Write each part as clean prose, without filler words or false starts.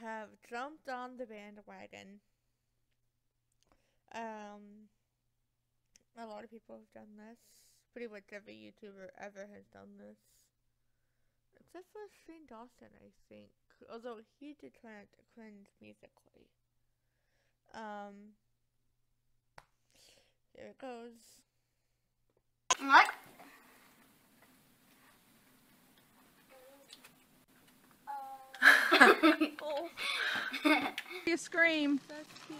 have jumped on the bandwagon. A lot of people have done this. Pretty much every YouTuber ever has done this. Except for Shane Dawson, I think. Although he did try not to cringe musically. Here it goes. What? Oh. You scream. That's cute.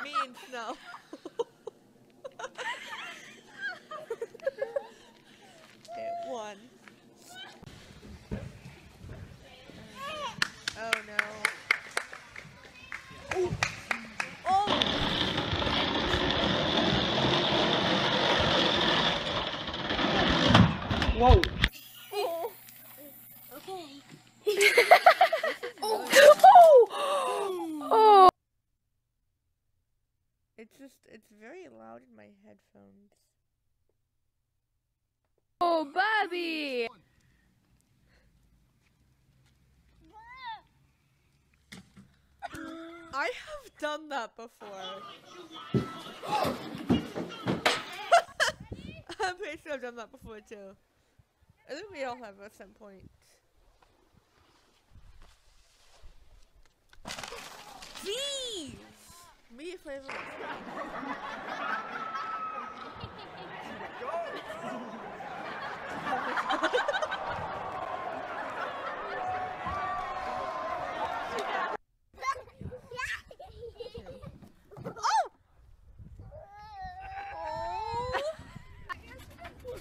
Me and Snow. Okay, one. Oh no. Ooh. Oh! Whoa! Oh! Okay. Oh. It's very loud in my headphones. Oh, Bobby. I have done that before. I'm pretty sure I've done that before too. I think we all have at some point. Jeez! Me flavor.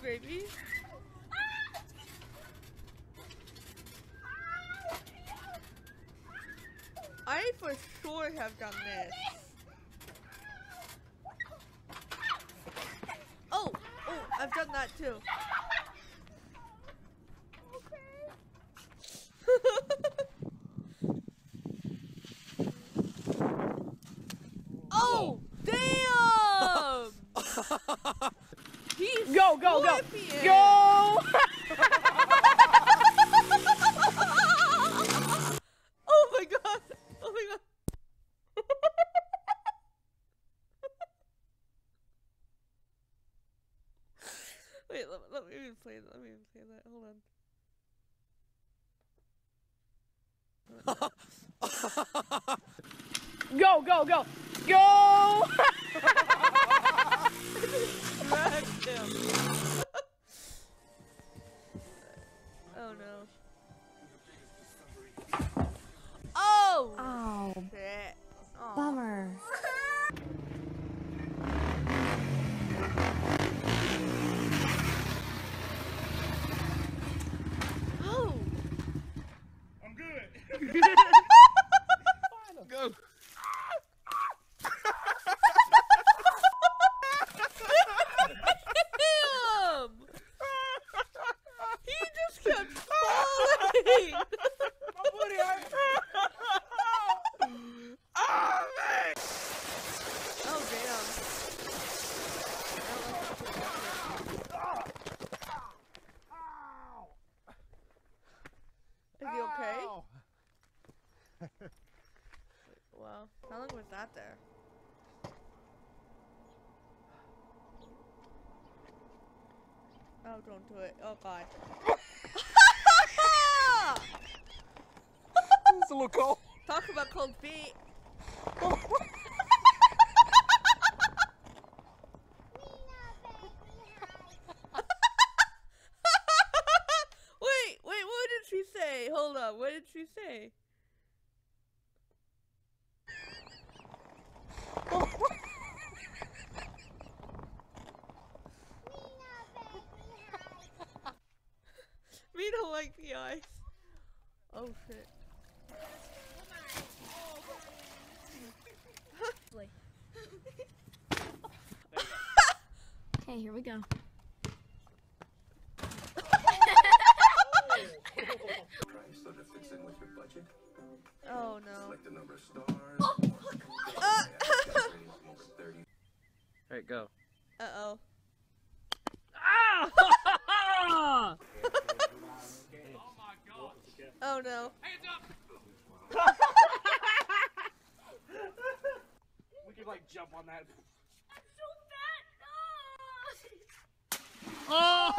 Baby. I for sure have done this. Oh, I've done that too. Oh, damn! He's Go, go, go. flipping. Go. Oh my god! Oh my god! Wait, let me even play that. Let me even play that. Hold on. Go, go, go. Go. Dragged him. Oh no. Oh! Oh, Shit. Aw. bummer. Oh! I'm good. Go. Damn! He just kept falling! My booty hurt. Oh, man. Oh damn. Is he okay? Ow. Wow. How long was that there? Oh, don't do it. Oh god. It's a little cold. Talk about cold feet. Wait, what did she say? Hold on, what did she say? Me don't like the ice. Oh shit. Okay, here we go. Price so that fits in with your budget. Oh no. Select the number of stars. Ah! Over 30. it, go. Uh-oh. Ah! Oh no. We could like jump on that. Oh!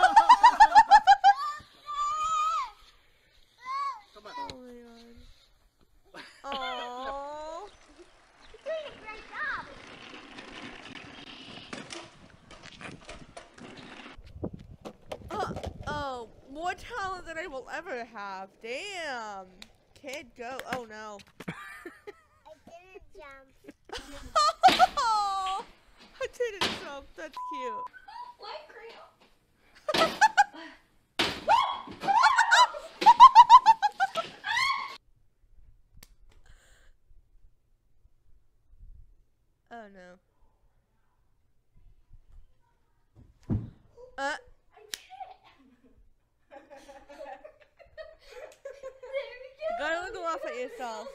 Oh my god. Aww. Oh, more talent than I will ever have. Damn. Kid, go. Oh no. I didn't jump. I didn't jump. That's cute. What cream? Oh no. You gotta go off at yourself.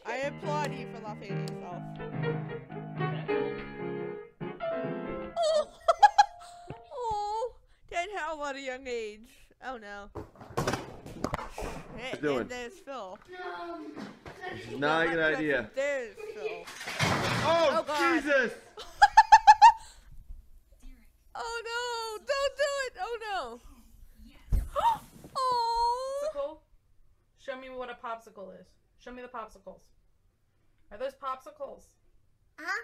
I applaud you for laughing at yourself. Oh! Oh! Dad, how at a young age? Oh no. Hey, you doing? and there's Phil. Not a good idea. There's Phil. Oh, Oh, God. Jesus! Oh no! Don't do it! Oh no! Oh! Popsicle? Show me what a popsicle is. Show me the popsicles. Are those popsicles? Huh?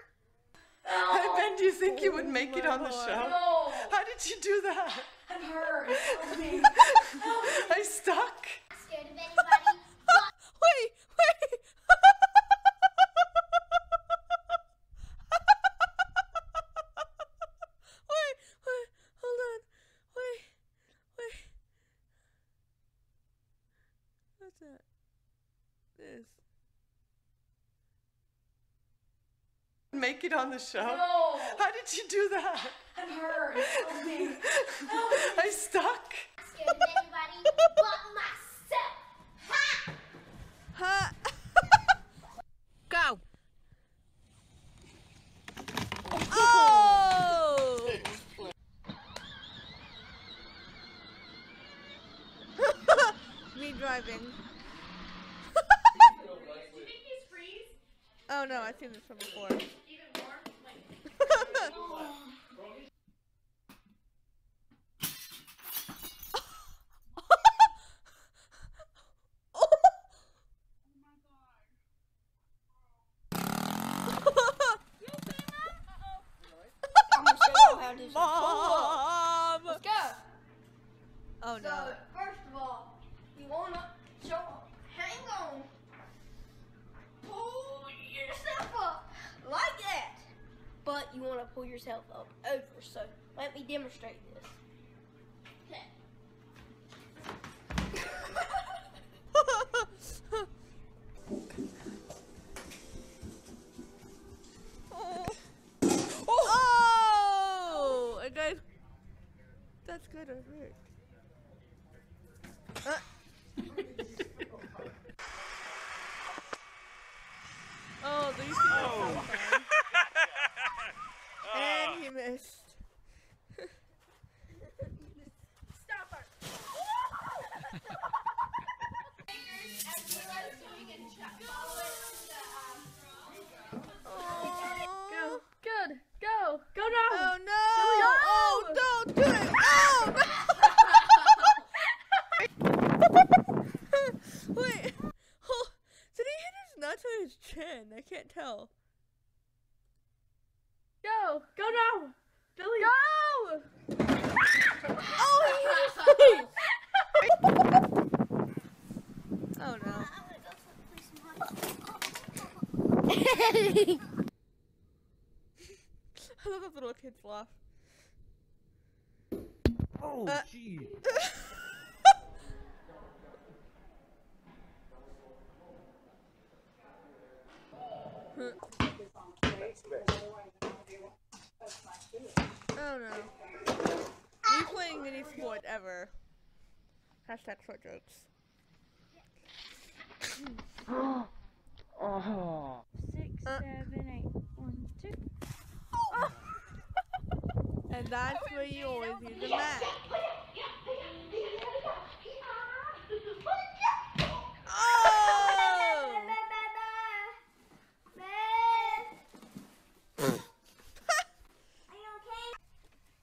Ben, do you think you would make Oh it my on the God. show? No! How did you do that? I'm hurt. Help me. I stuck. Scared of anybody? Wait! Wait! Wait! Hold on! Wait! What's that? This. Make it on the show? No! How did you do that? I'm hurt. Help me. I stuck. Scared of anybody but myself. Ha! Ha! Go. Oh! Me driving. Oh no, I've seen this from before. I'm gonna show you how to do some Mom! Let's go. Oh no. So, first of all, you wanna show, hang on, pull yourself up like that. But you wanna pull yourself up over. So let me demonstrate this. Okay. Oh! And guys, that's good. It worked. Oh, these people are so fun. And he missed. Stop her. Oh, Good. Go. Go now. oh no! No! Oh, don't do it! Oh no! Wait. Oh, did he hit his nuts or his chin? I can't tell. Go. Go now! Billy! Go. Oh, he hit his face! Oh no. I love those little kids laugh. Oh, Uh, gee. Oh no. Me playing any sport ever. Hashtag short jokes. Oh. 7, 8. 1, 2. And that's where you always use the mat. Oh!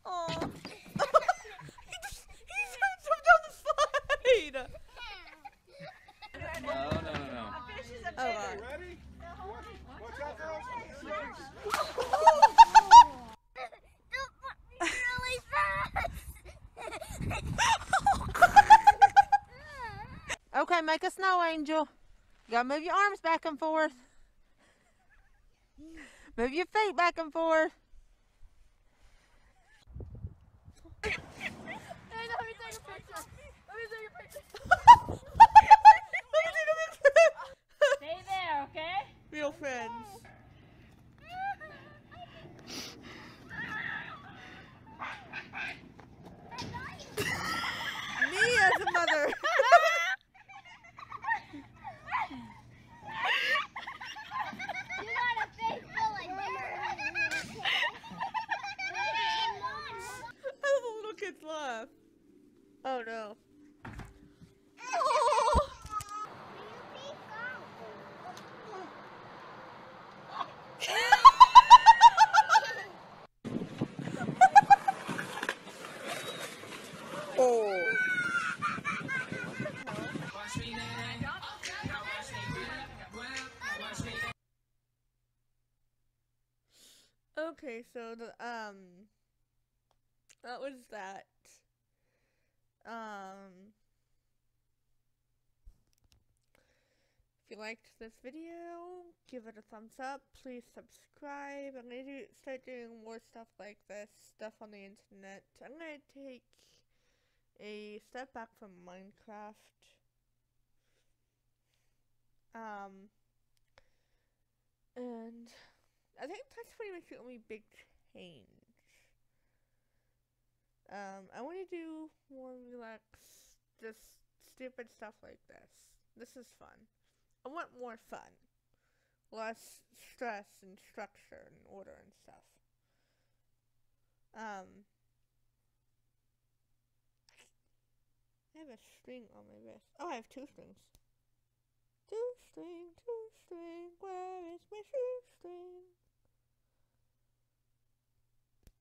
Oh. He's jumped down the slide. No. Oh, wow. Ready? Watch out, girls. Really fast. Okay, make a snow angel. You gotta move your arms back and forth. Move your feet back and forth. Hey, let me take a picture. Stay there, okay? Real friends. Me as a mother. You got a face full of How the little kids laugh. Oh no. Okay, so that was that. If you liked this video, give it a thumbs up. Please subscribe. I'm gonna start doing more stuff like this, stuff on the internet. I'm gonna take a step back from Minecraft. And I think that's pretty much the only big change. I want to do more relaxed, just stupid stuff like this. This is fun. I want more fun. Less stress and structure and order and stuff. I have a string on my wrist. Oh, I have 2 strings. 2 string, where is my shoestring?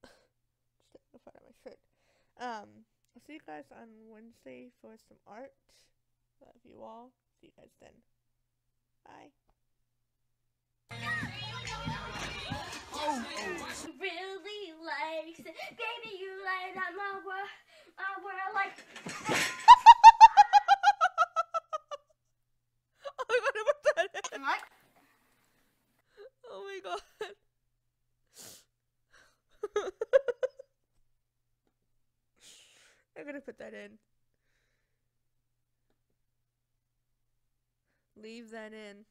Just taking a part of my shirt. I'll see you guys on Wednesday for some art. Love you all. See you guys then. Bye. Really likes it. Baby, you light up my world like. Oh, I'm gonna put that in. What? Oh my god. I'm gonna put that in. Leave that in.